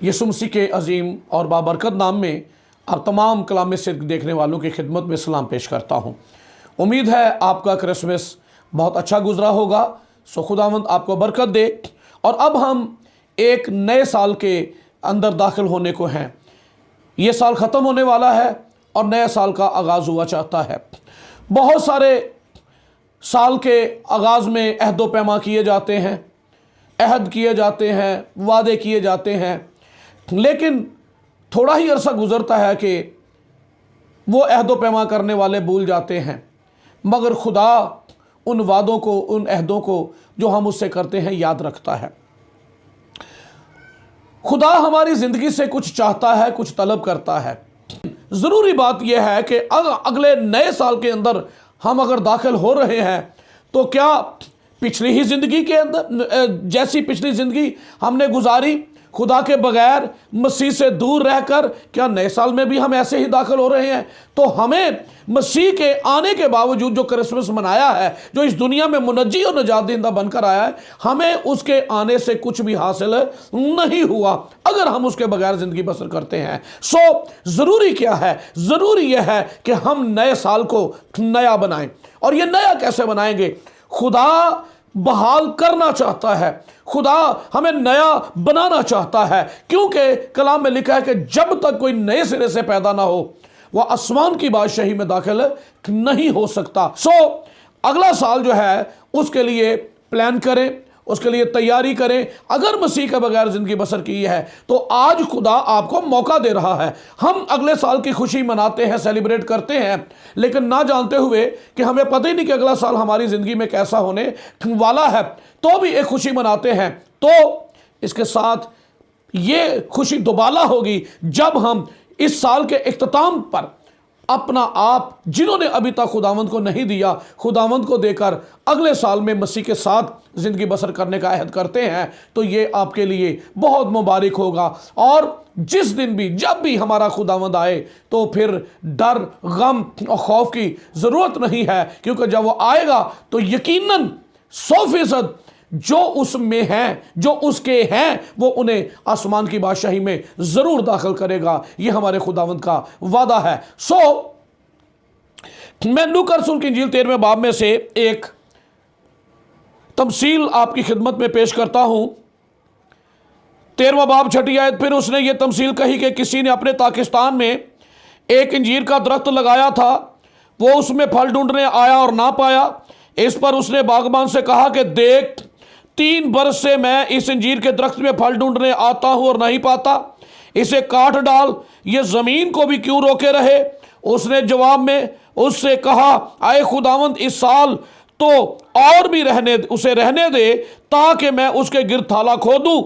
यीशु मसीह के अजीम और बाबरकत नाम में आप तमाम कलाम सिद्क देखने वालों की खिदमत में सलाम पेश करता हूँ। उम्मीद है आपका क्रिसमस बहुत अच्छा गुजरा होगा। सो खुदावंद आपको बरकत दे। और अब हम एक नए साल के अंदर दाखिल होने को हैं। ये साल ख़त्म होने वाला है और नए साल का आगाज़ हुआ चाहता है। बहुत सारे साल के आगाज़ में अहद व पैमा किए जाते हैं, अहद किए जाते हैं, वादे किए जाते हैं, लेकिन थोड़ा ही अरसा गुज़रता है कि वो अहद व पैमा करने वाले भूल जाते हैं। मगर खुदा उन वादों को, उन अहदों को जो हम उससे करते हैं याद रखता है। खुदा हमारी ज़िंदगी से कुछ चाहता है, कुछ तलब करता है। ज़रूरी बात यह है कि अगले नए साल के अंदर हम अगर दाखिल हो रहे हैं तो क्या पिछली ही ज़िंदगी के अंदर जैसी पिछली ज़िंदगी हमने गुजारी खुदा के बगैर, मसीह से दूर रहकर, क्या नए साल में भी हम ऐसे ही दाखिल हो रहे हैं? तो हमें मसीह के आने के बावजूद जो क्रिसमस मनाया है, जो इस दुनिया में मुनज्जी और निजात दहिंदा बनकर आया है, हमें उसके आने से कुछ भी हासिल नहीं हुआ अगर हम उसके बगैर ज़िंदगी बसर करते हैं। सो ज़रूरी क्या है? ज़रूरी यह है कि हम नए साल को नया बनाएं। और ये नया कैसे बनाएंगे? खुदा बहाल करना चाहता है, खुदा हमें नया बनाना चाहता है, क्योंकि कलाम में लिखा है कि जब तक कोई नए सिरे से पैदा ना हो वह आसमान की बादशाही में दाखिल नहीं हो सकता। सो अगला साल जो है उसके लिए प्लान करें, उसके लिए तैयारी करें। अगर मसीह के बगैर ज़िंदगी बसर की है तो आज खुदा आपको मौका दे रहा है। हम अगले साल की खुशी मनाते हैं, सेलिब्रेट करते हैं, लेकिन ना जानते हुए कि हमें पता ही नहीं कि अगला साल हमारी ज़िंदगी में कैसा होने वाला है, तो भी एक खुशी मनाते हैं। तो इसके साथ ये खुशी दोबाला होगी जब हम इस साल के इख्तिताम पर अपना आप, जिन्होंने अभी तक खुदावंद को नहीं दिया, खुदावंद को देकर अगले साल में मसीह के साथ ज़िंदगी बसर करने का अहद करते हैं। तो ये आपके लिए बहुत मुबारक होगा। और जिस दिन भी, जब भी हमारा खुदावंद आए तो फिर डर, गम और खौफ की ज़रूरत नहीं है, क्योंकि जब वो आएगा तो यकीनन 100% जो उसमें हैं, जो उसके हैं, वो उन्हें आसमान की बादशाही में ज़रूर दाखिल करेगा। ये हमारे खुदावंद का वादा है। सो मैं लूका रसूल की इंजील 13वें बाब में से एक तमसील आपकी खिदमत में पेश करता हूं। 13वां बाब 6ठी आयत। फिर उसने ये तमसील कही कि किसी ने अपने पाकिस्तान में एक अंजीर का दरख्त लगाया था। वो उसमें फल ढूंढने आया और ना पाया। इस पर उसने बागबान से कहा कि देख, 3 बरस से मैं इस अंजीर के दरख्त में फल ढूंढने आता हूं और नहीं पाता। इसे काट डाल, ये ज़मीन को भी क्यों रोके रहे? उसने जवाब में उससे कहा, आए खुदावंद, इस साल तो और भी उसे रहने दे, ताकि मैं उसके गिर्द थाला खोदूं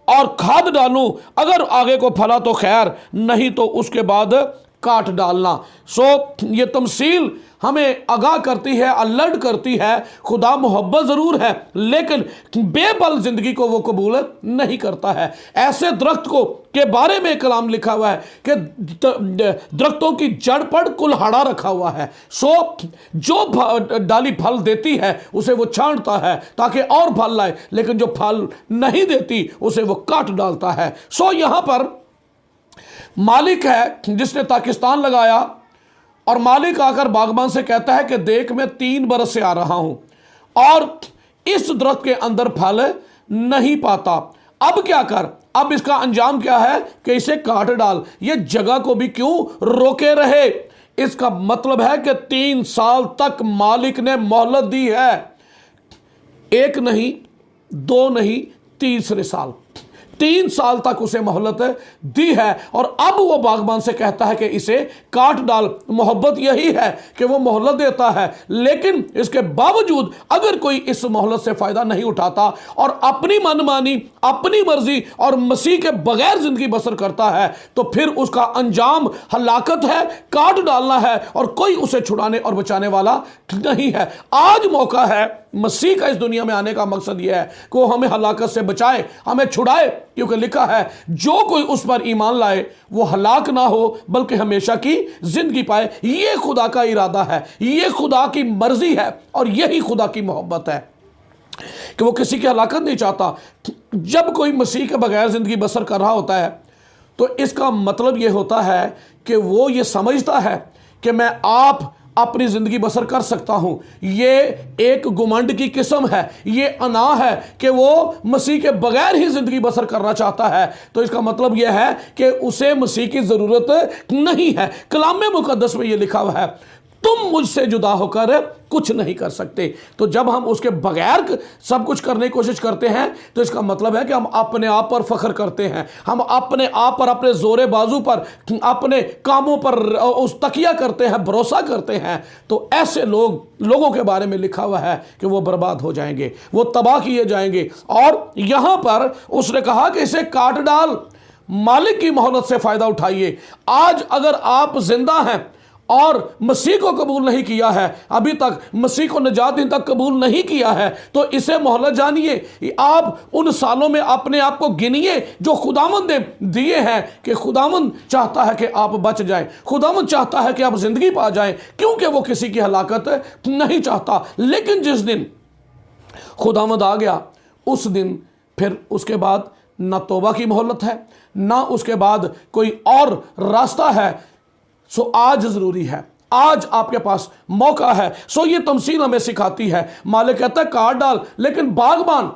और खाद डालूं। अगर आगे को फला तो खैर, नहीं तो उसके बाद काट डालना। सो ये तमसील हमें आगाह करती है, अलर्ट करती है। खुदा मोहब्बत ज़रूर है, लेकिन बेबल ज़िंदगी को वो कबूल नहीं करता है। ऐसे दरख्त को के बारे में कलाम लिखा हुआ है कि दरख्तों की जड़ पर कुल्हाड़ा रखा हुआ है। सो जो डाली फल देती है उसे वो छांटता है ताकि और फल लाए, लेकिन जो फल नहीं देती उसे वो काट डालता है। सो यहाँ पर मालिक है जिसने पाकिस्तान लगाया, और मालिक आकर बागबान से कहता है कि देख, मैं 3 बरस से आ रहा हूं और इस दरख्त के अंदर फल नहीं पाता। अब क्या कर? अब इसका अंजाम क्या है कि इसे काट डाल, ये जगह को भी क्यों रोके रहे। इसका मतलब है कि 3 साल तक मालिक ने मोहलत दी है। 1 नहीं, 2 नहीं, तीसरे साल, 3 साल तक उसे मोहलत दी है। और अब वो बागबान से कहता है कि इसे काट डाल। मोहब्बत यही है कि वो मोहलत देता है, लेकिन इसके बावजूद अगर कोई इस मोहलत से फ़ायदा नहीं उठाता और अपनी मनमानी, अपनी मर्जी और मसीह के बगैर ज़िंदगी बसर करता है, तो फिर उसका अंजाम हलाकत है, काट डालना है, और कोई उसे छुड़ाने और बचाने वाला नहीं है। आज मौका है। मसीह का इस दुनिया में आने का मकसद यह है कि वो हमें हलाकत से बचाए, हमें छुड़ाए, क्योंकि लिखा है जो कोई उस पर ईमान लाए वो हलाक ना हो बल्कि हमेशा की जिंदगी पाए। ये खुदा का इरादा है, ये खुदा की मर्जी है, और यही खुदा की मोहब्बत है कि वो किसी की हलाकत नहीं चाहता। जब कोई मसीह के बगैर ज़िंदगी बसर कर रहा होता है तो इसका मतलब ये होता है कि वो ये समझता है कि मैं आप अपनी ज़िंदगी बसर कर सकता हूं। ये एक घुमंड की किस्म है, ये अना है कि वो मसीह के बगैर ही ज़िंदगी बसर करना चाहता है। तो इसका मतलब यह है कि उसे मसीह की ज़रूरत नहीं है। कलाम मुक़द्दस में ये लिखा हुआ है, तुम मुझसे जुदा होकर कुछ नहीं कर सकते। तो जब हम उसके बगैर सब कुछ करने की कोशिश करते हैं तो इसका मतलब है कि हम अपने आप पर फख्र करते हैं, हम अपने आप पर, अपने जोरे बाजू पर, अपने कामों पर उस तकिया करते हैं, भरोसा करते हैं। तो ऐसे लोगों के बारे में लिखा हुआ है कि वो बर्बाद हो जाएंगे, वो तबाह किए जाएंगे। और यहां पर उसने कहा कि इसे काट डाल, मालिक की मोहलत से फायदा उठाइए। आज अगर आप जिंदा हैं और मसीह को कबूल नहीं किया है, अभी तक मसीह को निजात दिन तक कबूल नहीं किया है, तो इसे मोहलत जानिए। आप उन सालों में अपने आप को गिनिए जो खुदावंद ने दिए हैं, कि खुदावंद चाहता है कि आप बच जाएं, खुदावंद चाहता है कि आप जिंदगी पा जाएं, क्योंकि वो किसी की हलाकत नहीं चाहता। लेकिन जिस दिन खुदावंद आ गया, उस दिन फिर उसके बाद ना तौबा की मोहलत है, ना उसके बाद कोई और रास्ता है। सो आज ज़रूरी है, आज आपके पास मौका है। सो ये तमसील हमें सिखाती है। मालिक कहता है काट डाल, लेकिन बागबान,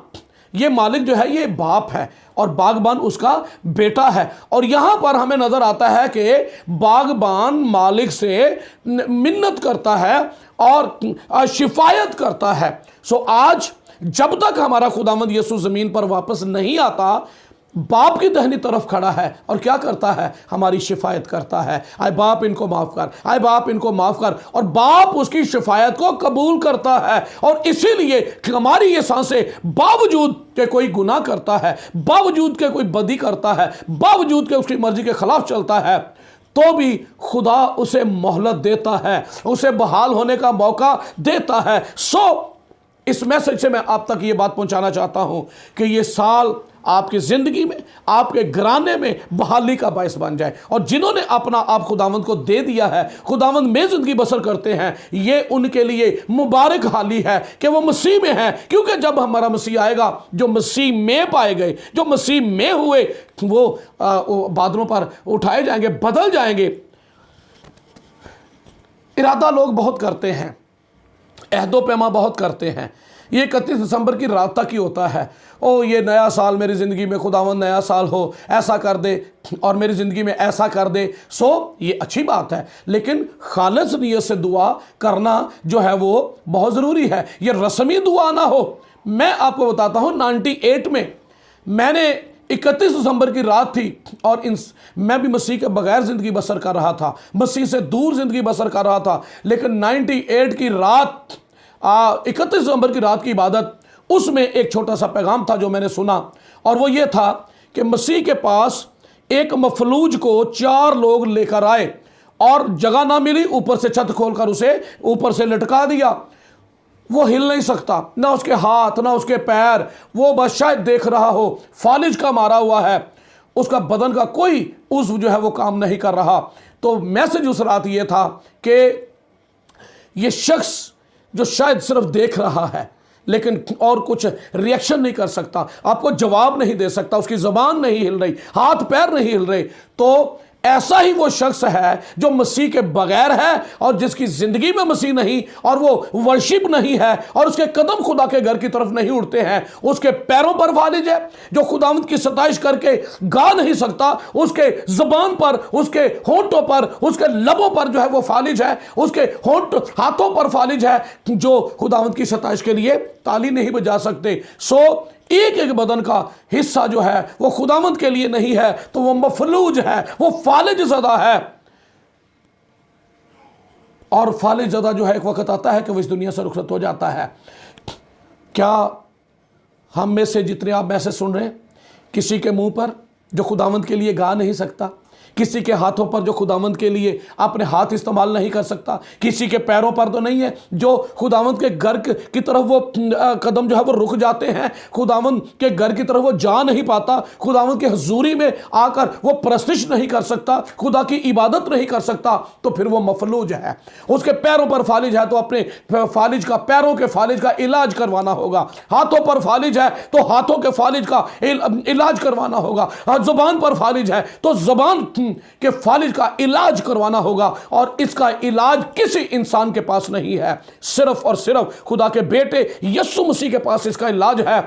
ये मालिक जो है ये बाप है और बागबान उसका बेटा है। और यहां पर हमें नजर आता है कि बागबान मालिक से मिन्नत करता है और शिफायत करता है। सो आज जब तक हमारा खुदावंद यीशु जमीन पर वापस नहीं आता, बाप की दाहिनी तरफ खड़ा है और क्या करता है, हमारी शिफायत करता है। आए बाप इनको माफ कर, आए बाप इनको माफ कर, और बाप उसकी शिफायत को कबूल करता है। और इसीलिए हमारी ये सांसें, बावजूद के कोई गुनाह करता है, बावजूद के कोई बदी करता है, बावजूद के उसकी मर्जी के खिलाफ चलता है, तो भी खुदा उसे मोहलत देता है, उसे बहाल होने का मौका देता है। सो इस मैसेज से मैं आप तक ये बात पहुंचाना चाहता हूं कि ये साल आपकी ज़िंदगी में, आपके घराने में बहाली का बायस बन जाए। और जिन्होंने अपना आप खुदावंद को दे दिया है, खुदावंद में ज़िंदगी बसर करते हैं, ये उनके लिए मुबारक हाली है कि वो मसीह में है। क्योंकि जब हमारा मसीह आएगा, जो मसीह में पाए गए, जो मसीह में हुए, वो बादलों पर उठाए जाएंगे, बदल जाएंगे। इरादा लोग बहुत करते हैं, अहदो पैमा बहुत करते हैं। ये 31 दिसंबर की रात तक ही होता है, ओ ये नया साल मेरी ज़िंदगी में, खुदावंद नया साल हो, ऐसा कर दे और मेरी ज़िंदगी में ऐसा कर दे। सो ये अच्छी बात है, लेकिन खालिस नियत से दुआ करना जो है वो बहुत ज़रूरी है। ये रस्मी दुआ ना हो। मैं आपको बताता हूँ, 98 में मैंने 31 दिसंबर की रात थी और मैं भी मसीह के बगैर ज़िंदगी बसर कर रहा था, मसीह से दूर ज़िंदगी बसर कर रहा था। लेकिन 98 की रात, 31 दिसंबर की रात की इबादत, उसमें एक छोटा सा पैगाम था जो मैंने सुना, और वो ये था कि मसीह के पास एक मफलूज को 4 लोग लेकर आए और जगह ना मिली, ऊपर से छत खोलकर उसे ऊपर से लटका दिया। वो हिल नहीं सकता, ना उसके हाथ ना उसके पैर, वो बस शायद देख रहा हो, फालिज का मारा हुआ है, उसका बदन का कोई उज़्व जो है वो काम नहीं कर रहा। तो मैसेज उस रात ये था कि ये शख्स जो शायद सिर्फ देख रहा है लेकिन और कुछ रिएक्शन नहीं कर सकता, आपको जवाब नहीं दे सकता, उसकी ज़बान नहीं हिल रही, हाथ पैर नहीं हिल रहे, तो ऐसा ही वो शख्स है जो मसीह के बगैर है और जिसकी ज़िंदगी में मसीह नहीं, और वो वर्शिप नहीं है, और उसके कदम खुदा के घर की तरफ नहीं उड़ते हैं। उसके पैरों पर फालिज है, जो खुदावंद की सताइश करके गा नहीं सकता, उसके ज़बान पर, उसके होंठों पर, उसके लबों पर जो है वो फालिज है, उसके हाथों पर फालिज है, जो खुदावंद की सताइश के लिए ताली नहीं बजा सकते। सो एक एक बदन का हिस्सा जो है वो खुदावंद के लिए नहीं है, तो वो मफलूज है, वो फालिज ज़दा है। और फालिज ज़दा जो है एक वक्त आता है कि वो इस दुनिया से रुखसत हो जाता है। क्या हम में से जितने आप मैसेज सुन रहे हैं, किसी के मुंह पर जो खुदावंद के लिए गा नहीं सकता, किसी के हाथों पर जो खुदावंद के लिए अपने हाथ इस्तेमाल नहीं कर सकता, किसी के पैरों पर तो नहीं है जो खुदावंद के घर की तरफ वो कदम जो है वो रुक जाते हैं, खुदावंद के घर की तरफ वो जा नहीं पाता, खुदावंद के हजूरी में आकर वो प्रस्तिश नहीं कर सकता, खुदा की इबादत नहीं कर सकता, तो फिर वो मफलूज है। उसके पैरों पर फालिज है तो अपने फालिज का, पैरों के फालिज का इलाज करवाना होगा। हाथों पर फालिज है तो हाथों के फालिज का इलाज करवाना होगा। जुबान पर फालिज है तो जुबान के फालिज का इलाज करवाना होगा। और इसका इलाज किसी इंसान के पास नहीं है, सिर्फ और सिर्फ खुदा के बेटे यीशु मसीह के पास इसका इलाज है,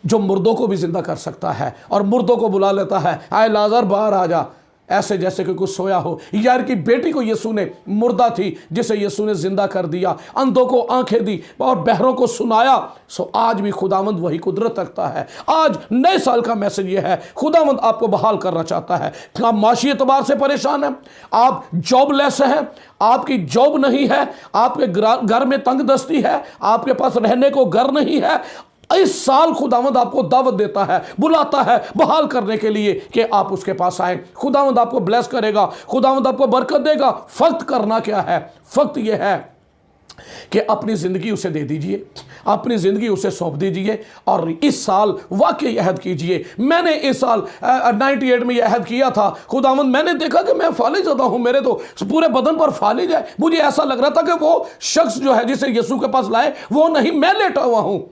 जो मुर्दों को भी जिंदा कर सकता है और मुर्दों को बुला लेता है, आए लाजर बाहर आ जा, ऐसे जैसे कि कुछ सोया हो। यार की बेटी को यीशु ने, मुर्दा थी जिसे यीशु ने जिंदा कर दिया, अंधों को आंखें दी और बहरों को सुनाया। सो आज भी खुदावंद वही कुदरत रखता है। आज नए साल का मैसेज ये है, खुदावंद आपको बहाल करना चाहता है। आप माशी एतबार से परेशान हैं, आप जॉबलेस हैं, आपकी जॉब नहीं है, आपके घर में तंगदस्ती है, आपके पास रहने को घर नहीं है, इस साल खुदावंद आपको दावत देता है, बुलाता है बहाल करने के लिए कि आप उसके पास आए। खुदावंद आपको ब्लेस करेगा, खुदावंद आपको बरकत देगा। फक्त करना क्या है? फक्त यह है कि अपनी ज़िंदगी उसे दे दीजिए, अपनी ज़िंदगी उसे सौंप दीजिए और इस साल वाकई अहद कीजिए। मैंने इस साल 98 में यह अहद किया था, खुदावंद मैंने देखा कि मैं फालिज ज़्यादा हूँ, मेरे तो पूरे बदन पर फालिज है। मुझे ऐसा लग रहा था कि वो शख्स जो है जिसे यीशु के पास लाए वो नहीं, मैं लेटा हुआ हूँ।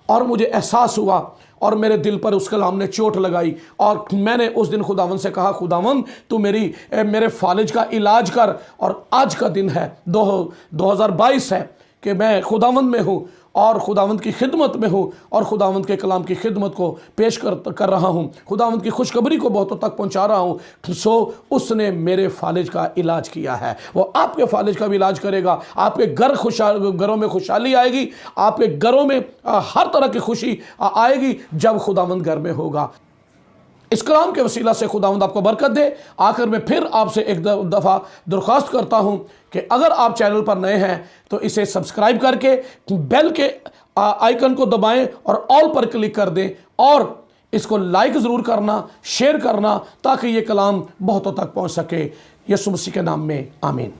और मुझे एहसास हुआ और मेरे दिल पर उस कलाम ने चोट लगाई और मैंने उस दिन खुदावंद से कहा, खुदावंद तू मेरे फालिज का इलाज कर। और आज का दिन है 2022 है कि मैं खुदावंद में हूँ और खुदावंद की खिदमत में हूँ और खुदावंद के कलाम की खिदमत को पेश कर रहा हूँ, खुदावंद की खुशखबरी को बहुतों तक पहुँचा रहा हूँ। सो उसने मेरे फालिज का इलाज किया है, वो आपके फालिज का भी इलाज करेगा। आपके घरों में खुशहाली आएगी, आपके घरों में हर तरह की खुशी आएगी जब खुदावंद घर में होगा। इस कलाम के वसीला से खुदावंद आपको बरकत दे। आखिर में फिर आपसे एक दफ़ा दरख्वास्त करता हूं कि अगर आप चैनल पर नए हैं तो इसे सब्सक्राइब करके बेल के आइकन को दबाएं और ऑल पर क्लिक कर दें और इसको लाइक ज़रूर करना, शेयर करना, ताकि ये कलाम बहुतों तक पहुंच सके। यीशु मसीह के नाम में आमीन।